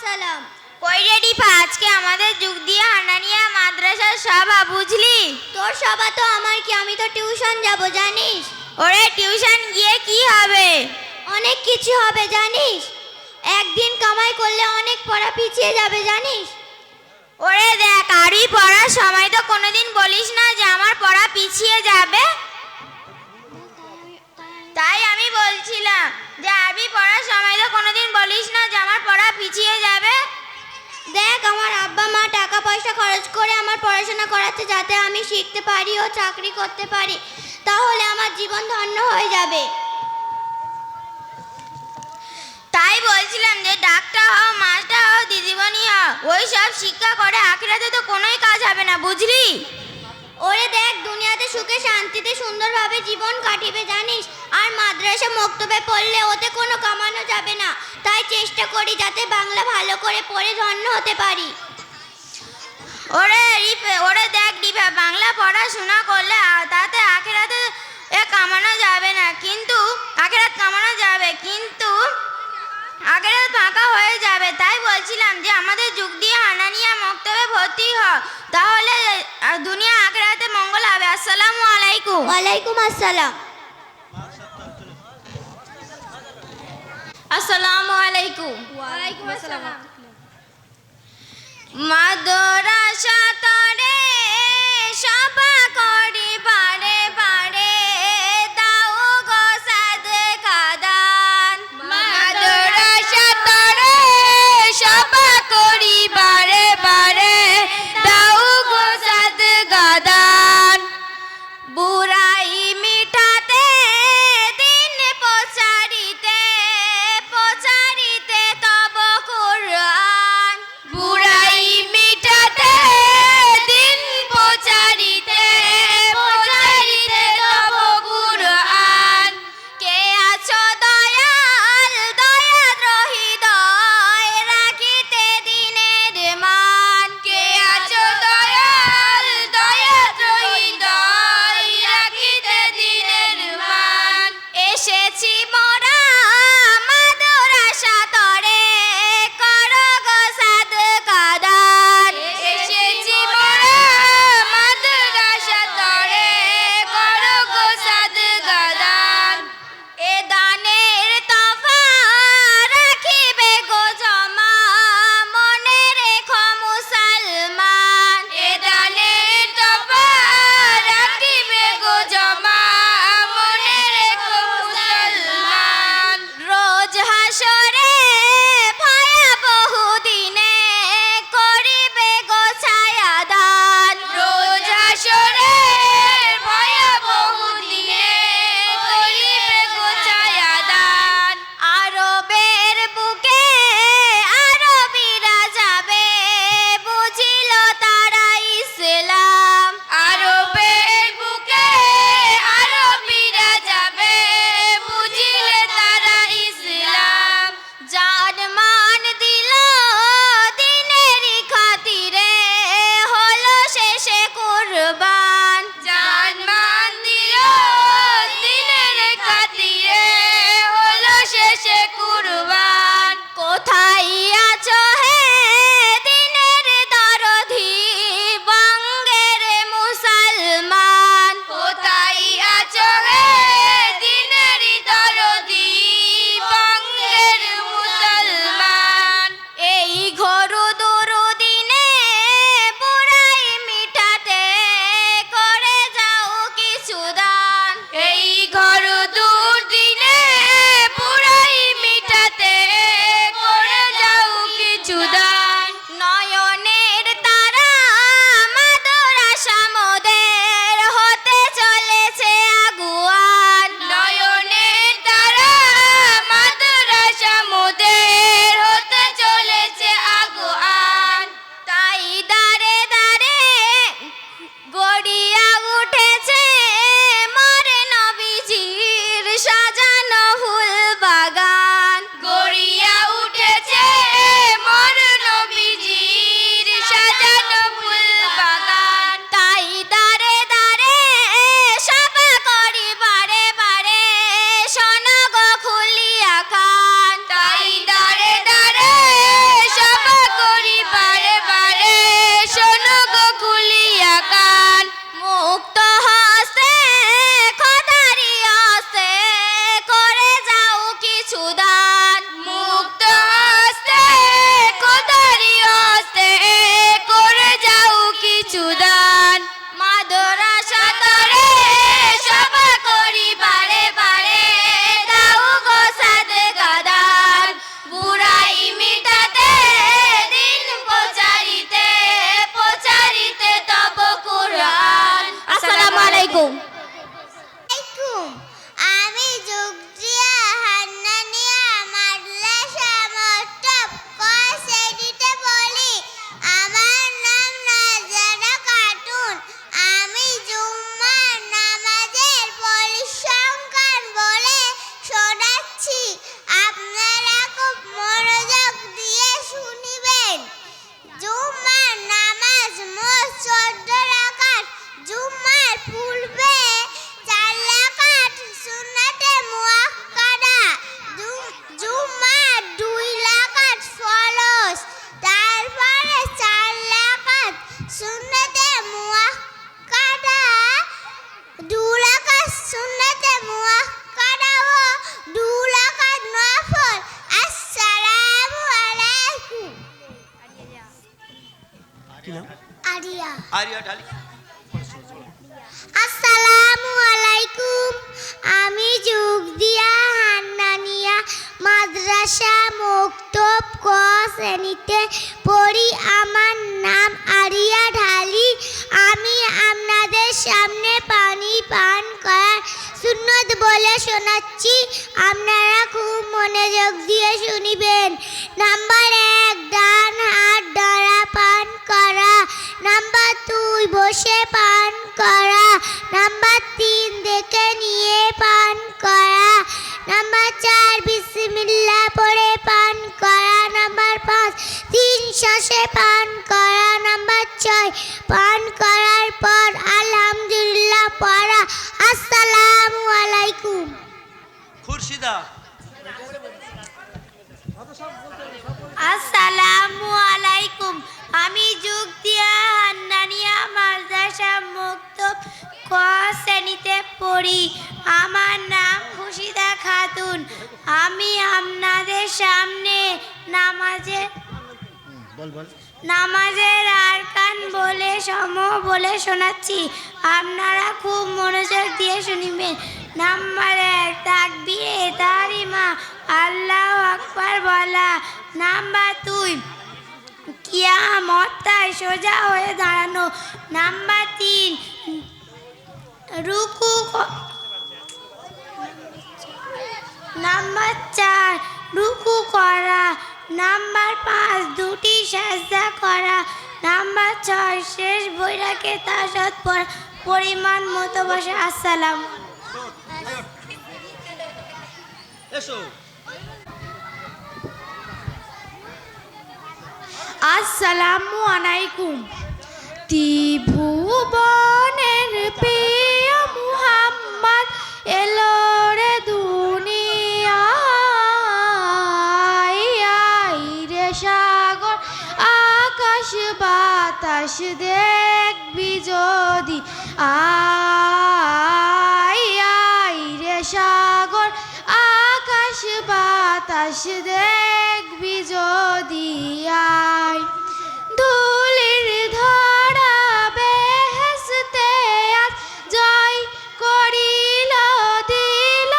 আসসালাম। কই রে রিফা, আজকে আমাদের যুগ দিয়ে হানানিয়া মাদ্রাসার সভা, বুঝলি? তোর সভা তো আমার কি, আমি তো টিউশন যাব জানিস। ওরে টিউশন গিয়ে কি হবে? অনেক কিছু হবে জানিস। একদিন কামাই করলে অনেক পড়া পিছিয়ে যাবে জানিস। ওরে দেখ, আরবি পড়ার সময় তো কোনোদিন বলিস না যে আমার পড়া পিছিয়ে যাবে। তাই আমি বলছিলাম যে আরবি পড়ার সময় তো কোনোদিন বলিস না যে আমার পড়া পিছিয়ে যাবে। দেখ, আমার আব্বা মা টাকা পয়সা খরচ করে আমার পড়াশোনা করাচ্ছে, যাতে আমি শিখতে পারি ও চাকরি করতে পারি, তাহলে আমার জীবন ধন্য হয়ে যাবে। তাই বলছিলাম যে ডাক্তার হও, মাস্টার হও, দিদিমণি হও, ওই সব শিক্ষা করে আখিরাতে তো কোনোই কাজ হবে না, বুঝলি? ওরে দেখ, দুনিয়াতে সুখে শান্তিতে সুন্দরভাবে জীবন কাটিবে জানিস। আর মাদ্রাসা মক্তবে পড়লে ওতে কোনো কামানো যাবে না। তাই চেষ্টা করি যাতে বাংলা ভালো করে পড়ে ধন্য হতে পারি। ওরে দেখ রিফা, বাংলা পড়াশোনা করলে তাতে আখিরাতে কামানো যাবে না, কিন্তু আখিরাত কামানো যাবে, কিন্তু আখিরাত ফাঁকা হয়ে যাবে। তাই বলছিলাম যে আমাদের যুগ দিয়ে হানানিয়া মক্তবে ভর্তি হ, তাহলে দুনিয়া আখিরাতে মঙ্গল হবে। আসসালামু আলাইকুম। ওয়ালাইকুম আসসালাম। আসসালামু আলাইকুম। ওয়ালাইকুম আসসালাম। মাদ্রাসা তরে সভা করি বারে বারে, দাও গো সাদকা দান। মাদ্রাসা তরে সভা করি বারে বারে, দাও গো সাদকা দান। বুরাই মিটাতে দিন প্রচারিতে, প্রচারিতে তব কুরআন। বুরাই মিটাতে দিন প্রচারিতে, আরিয়া ঢালি। আসসালামু আলাইকুম। আমি যুগদিয়া হান্নানিয়া মাদ্রাসা মক্তব ক শ্রেণীতে পড়ি। আমার নাম আরিয়া ঢালি। আমি আপনাদের সামনে পানি পান করার সুন্নত বলে শোনাচ্ছি। আপনারা খুব মনোযোগ দিয়ে শুনিবেন। নাম্বার 1, ডান হাত দ্বারা পান করা। নাম্বার 2, বসে পান করা। নাম্বার 3, দেখে নিয়ে পান করা। নাম্বার 4, বিসমিল্লাহ পড়ে পান করা। নাম্বার 5, 3 শ্বাসে পান করা। নাম্বার 6, পান করার পর আলহামদুলিল্লাহ পড়া। আসসালামু আলাইকুম। খুরশিদা। আসসালামু আলাইকুম। আমি যুগদিয়া হান্নানিয়া মাদ্রাসা মক্তব ক শ্রেণীতে পড়ি। আমার নাম খুশিদা খাতুন। আমি আপনাদের সামনে নামাজের আরকান বলে শোনাচ্ছি। আপনারা খুব মনোযোগ দিয়ে শুনবেন। নাম্বার 1, তাকবীরে তাহরিমা, আল্লাহু আকবার বলা। নাম্বার 2, কিয়ামতায় সোজা হয়ে দাঁড়ানো। নাম্বার 3, নাম্বার 4, রুকু করা। নাম্বার 5, দুটি সাজদা করা। নাম্বার 6, শেষ বৈরাকে তাশাহুদ পড়া। পরিমাণ মতো বসে। আসসালাম। এসো। আসসালামু আলাইকুম। ত্রিভুবনের প্রিয় মুহাম্মদ এলো রে দুনিয়ায়। রে সাগর আকাশ বাতাস দেখবি যদি, রে সাগর আকাশ বাতাস দেখবি যদি। ধুলির ধরা বেহেশতে আজ জয় করিল দিল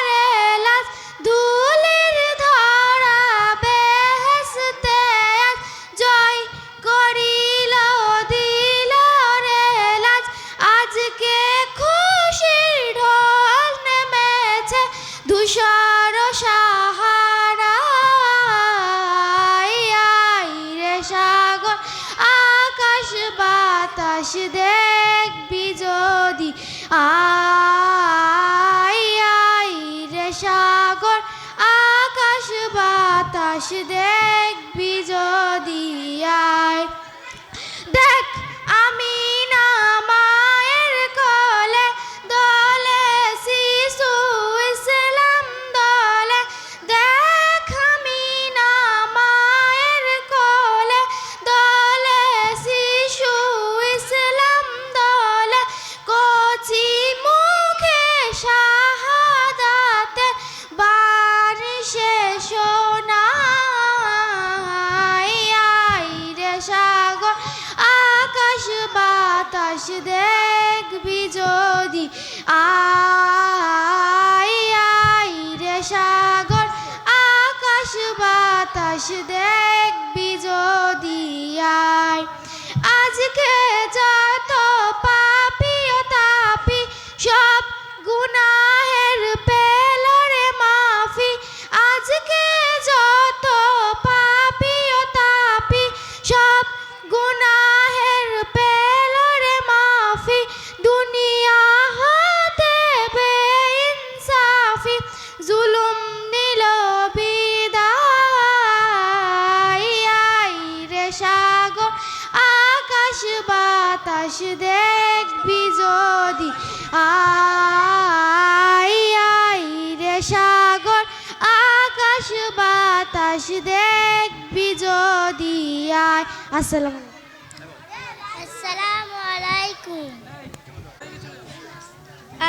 রে লাজ। ধুলির ধরা বেহেশতে আজ জয় করিল দিল রে লাজ। আজকে খুশির ঢোল নেমেছে ধূসর সাহারা। সাগর আকাশ বাতাস দেখবি যদি, রে সাগর আকাশ বাতাস দেখবি যদি। দেখ আমি না মায়ের কোলে দলে শিশু ইসলাম দলে। দেখ আমি না মায়ের কোলে দলে শিশু ইসলাম দলে। কচি মুখে শাহাদাতে বাণী শেষ শোনায়। রে সাগর আকাশ বাতাস দেখবি যদি, রে সাগর আকাশ বাতাস দেখবি যদি। আজকে যত পাপী ও তাপী সব গুনাহের পেল রে মাফি। আজকে যত পাপী ও তাপী সব গুনাহের পেল রে মাফি। দুনিয়া হতে বেইনসাফি জুলুম নিল বিদায়। রে সাগর আকাশ বাতাস দেখবি যদি, রে সাগর আকাশ বাতাস দেখবি যদি। আসসালামু আসসালামু আলাইকুম।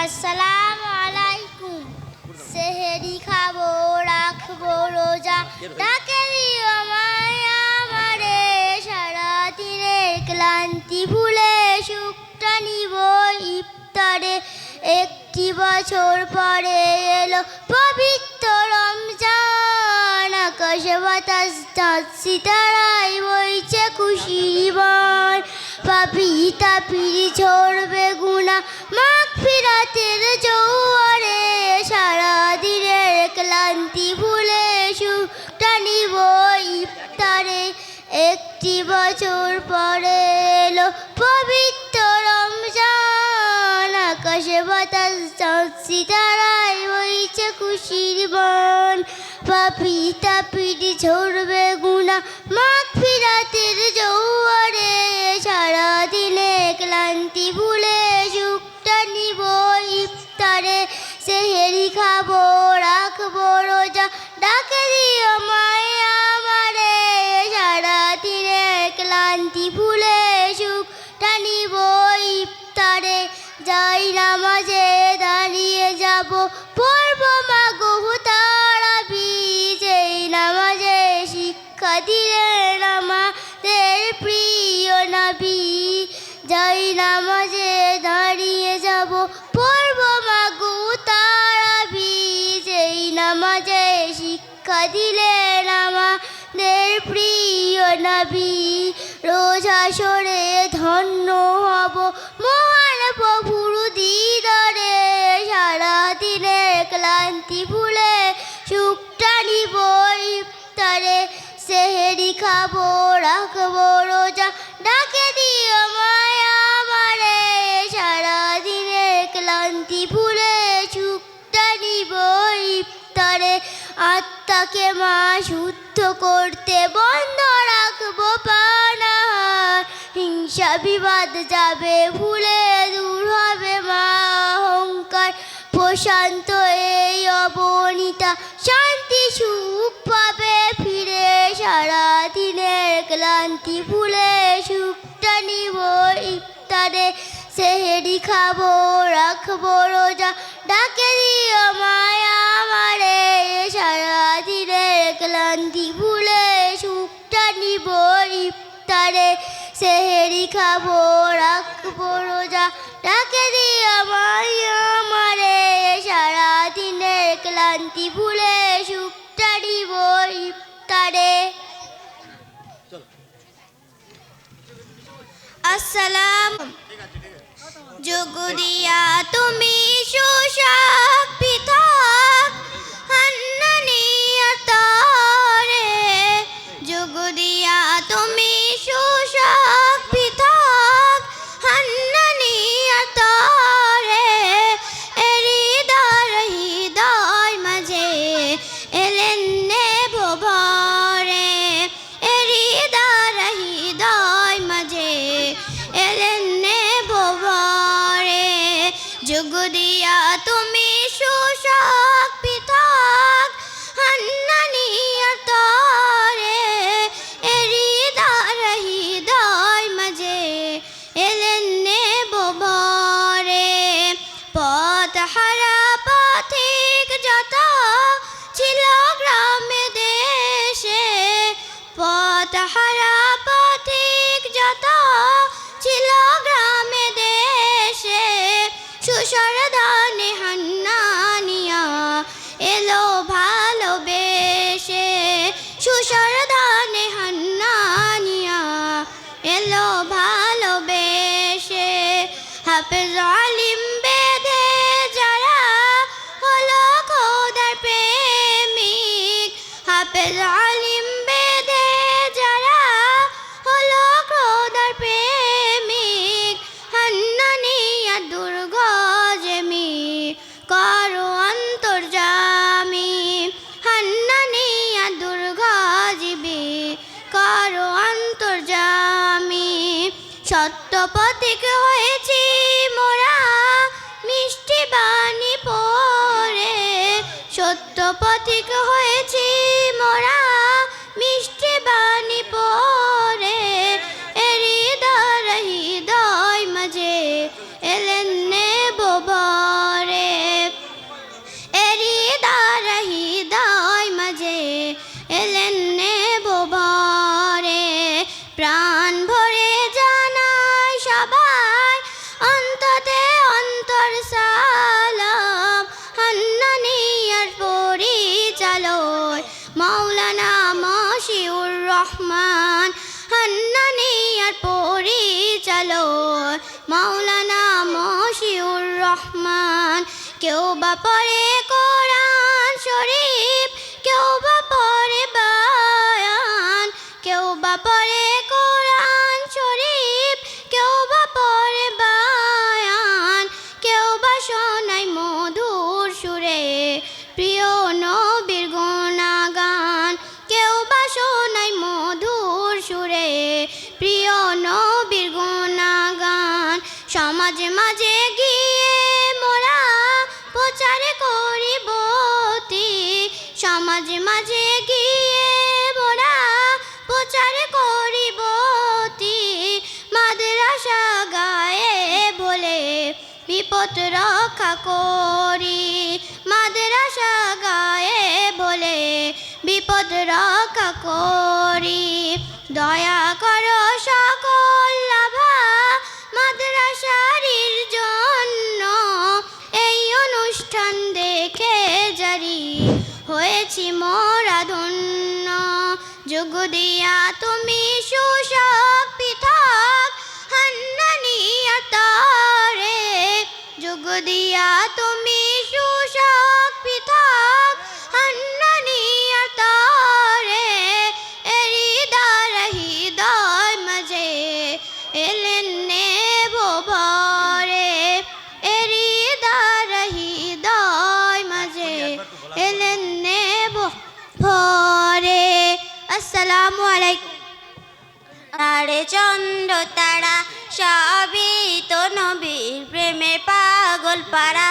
আসসালামু আলাইকুম। সেহেরি খাবো রাখবো রোজা, ডাকে দিও মায়া আমারে সারা দিনের ক্লান্তি ভুলে। বছর পরে এলো পবিত্র রমজান, আকাশ বাতাস চাঁদ সিতারাই বইছে খুশির বন। পাপি তাপির ঝরবে গুনাহ মাগফিরাতের জোয়ারে, সারাদিনের ক্লান্তি ভুলে সুখটা নিব ইফতারে। একটি বছর পরে এলো পবিত্র রমজান, আকাশে বাতাস চাঁদ সিতারাই বইছে খুশির বন। পাপি তাপির ঝরবে গুনাহ মাগফিরাতের জোয়ারে, সারাদিনে ক্লান্তি ভুলে সুখটা নিব ইফতারে। সেহেরি খাবো রাখবো রোজা ডাকে দিও মায়া আমারে, সারাদিনে ক্লান্তি ভুলে সুখটা নিব ইফতারে। যাই নামাজে দাঁড়িয়ে যাব পড়বো মাগো তারাবি, যেই নামাজে শিক্ষা দিলেন আমাদের প্রিয় নবী। যাই নামাজে দাঁড়িয়ে যাব পড়বো মাগো তারাবি, যেই নামাজে শিক্ষা দিলেন আমাদের প্রিয় নবী। রোজ আসরে ধন্য হব মহান প্রভুর দিদারে, সারাদিনের ক্লান্তি ভুলে সুখটা নিব ইফতারে। সেহেরি খাবো রাখবো রোজা ডাকে দিও মায়া আমারে, সারাদিনের ক্লান্তি ভুলে সুখটা নিব ইফতারে। আত্মাকে মা শুদ্ধ করতে বন্ধ রাখবো পানাহার, হিংসা বিবাদ যাবে ভুলে দূর হবে মা অহংকার। প্রশান্ত এই অবনীতা শান্তি সুখ পাবে ফিরে, সারাদিনের ক্লান্তি ভুলে সুখটা নিব ইফতারে। সেহেরি খাবো রাখবো রোজা ডাকে দিও মায়া আমারে, সারাদিনের ক্লান্তি ভুলে সুখটা নিব ইফতারে। সেহেরি খাবো রাখবো রোজা ডাকে দিও মায়া আমারে, সারাদিনের ক্লান্তি ভুলে সুখটা নিব ইফতারে। আসসালাম। যোগ দিয়া তুমি সুশাক পৃথক হান্নানিয়তরে, যোগ দিয়া তুমি সুশাক পৃথক হান্নানিয়তরে। হৃদয় হৃদয় মাঝে এলেন নেব ভরে, হৃদয় হৃদয় মাঝে এলেন নেব ভরে। যোগ দিয়া তুমি সুশাক পৃথক হান্নানিয়তরে, হৃদয় হৃদয় মাঝে এলেন নেব ভরে। পথ হারা পথিক যত ছিল গ্রামে দেশে, পথ হারা পথিক যত ছিল গ্রামে দেশে, সুসরদানে হান্নানিয়া এলো ভালোবেসে, সুসরদানে হান্নানিয়া এলো ভালোবেসে। হাফেজ আলিম বেঁধে যারা হলো খোদার প্রেমিক, হাফেজ আলিম বেঁধে যারা হলো খোদার প্রেমিক, হান্নানিয়া দুর্গ জেমি করো অন্তর্জামি, হান্নানিয়া দুর্গ জীবী করো অন্তর্জামি। সত্য পথিক হয়েছি মোরা মিষ্টি বাণী পড়ে, সত্য পথিক হয়েছি মোরা মিষ্টি বাণী পড়ে। হৃদয় হৃদয় মাঝে এলেন নেব ভরে, হৃদয় হৃদয় মাঝে এলেন নেব ভরে। প্রাণ ভরে জানাই সবাই অন্ততে অন্তর সালাম, রহমান হান্নানি আর পরিচালক মাওলানা মশিউর রহমান। কেউ বা পড়ে কোরআন শরীফ, কেউ বা পড়ে বায়ান, কেউ বা পড়ে কোরআন শরীফ, কেউ বা পড়ে বায়ান, কেউ বা শোনায় মধুর সুরে প্রিয় নবীর গুণগান, কেউ বা শোনায় মধুর সুরে প্রিয় নবীর গুণগান। সমাজে মাঝে গিয়ে মোরা প্রচার করিবতি, সমাজে মাঝে গিয়ে মোরা প্রচার করিবতি, মাদ্রাসা গায়ে বলে বিপদ রক্ষা করি, মাদ্রাসা গায়ে বলে বিপদ রক্ষা করি। দয়া করো সকল লাভা মাদ্রাসারির জন্য, এই অনুষ্ঠান দেখে জারি হয়েছি মোরা ধন্য। যোগ দিয়া তুমি সুশক পৃথক হান্নানিয়া তারে, যোগ দিয়া তুমি সুশক পৃথক হান্নানিয়া তারে, হৃদয় মাঝে এলেন নেব ভরে, হৃদয় মাঝে এলেন নেব ভরে। আসসালামু আলাইকুম। আরে চন্দ্র তারা সবই তো নবীর প্রেমে পাগল পারা,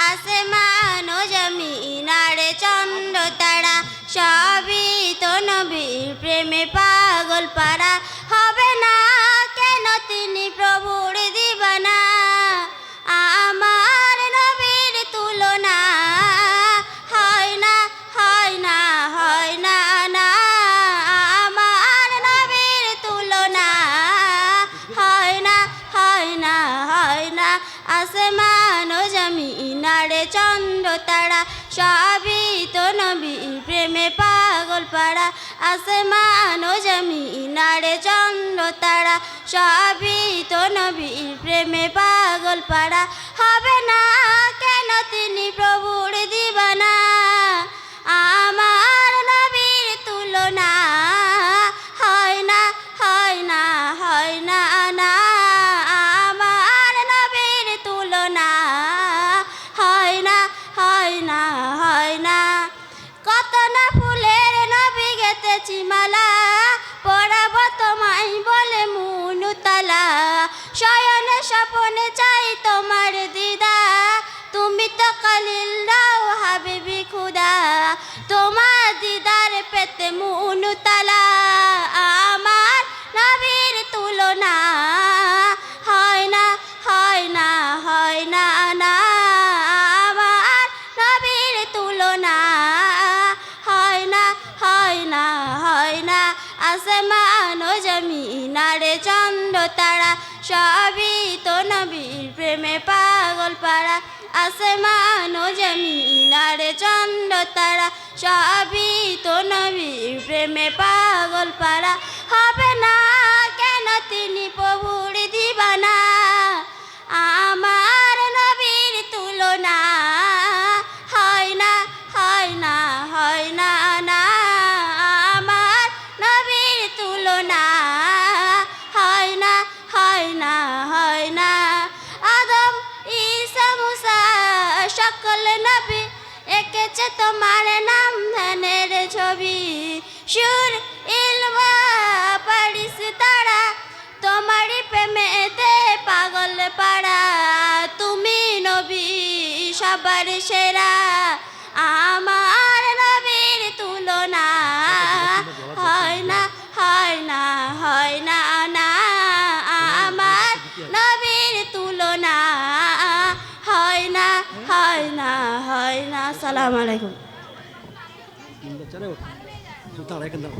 আসমান ও জমিন আরে চন্দ্র তারা সবই তো নবীর প্রেমে পাগল পারা। হবে না কেন তিনি প্রভুর দিবানা, আমার নবীর তুলনা হয় না, হয় না, হয় না, না আমার নবীর তুলনা হয় না, হয় না, হয় না। আসমান ও জমিন আরে চন্দ্র তারা সবই তো নবীর প্রেমে পাগল পারা, আসমান ও জমিন আরে চন্দ্র তারা সবই তো নবীর প্রেমে পাগল পারা। হবে না কেন তিনি প্রভুর দিবানা, আমার নবীর তুলনা হয় না, হয় না, হয় না, না আমার নবীর তুলনা হয় না, হয় না, হয় না। কত না ফুলের নবী গেতেছি মালা, পড়াবো তোমায় বলে মুনুতালা, শয়নে স্বপনে চাই তোমার দিদা, তুমি তো কালিল রাও হাবিবি খুদা, তোমার দিদার পেতে মুনুতালা, আমার নবীর তুলনা হয় না, হয় না, হয় না, না আমার নবীর তুলনা হয় না, হয় না, হয় না। আসমান ও জমিন আরে চন্দ্র তারা সবই তো নবীর প্রেমে পাগল পারা, আসমান ও জমিন আরে চন্দ্র তারা সবই তো নবীর প্রেমে পাগল পারা। হবে না কেন তিনি প্রভুর দিবানা, আমার নবীর তুলনা হয় না, হয় না, হয় না, না আমার নবীর তুলনা হয় না, হয় না, হয় না। আদম ঈসা মুসা সকল নবী এঁকেছে তোমার নাম ধ্যানের ছবি, সুর ইলমা পারিস তারা তোমারই প্রেমেতে পাগল পাড়া, তুমি নবী সবার সেরা, আমার নবীর তুলনা হয় না, হয় না, হয় না, না আমার নবীর তুলনা হয় না, হয় না, হয় না। আসসালামু আলাইকুম। দাঁড়া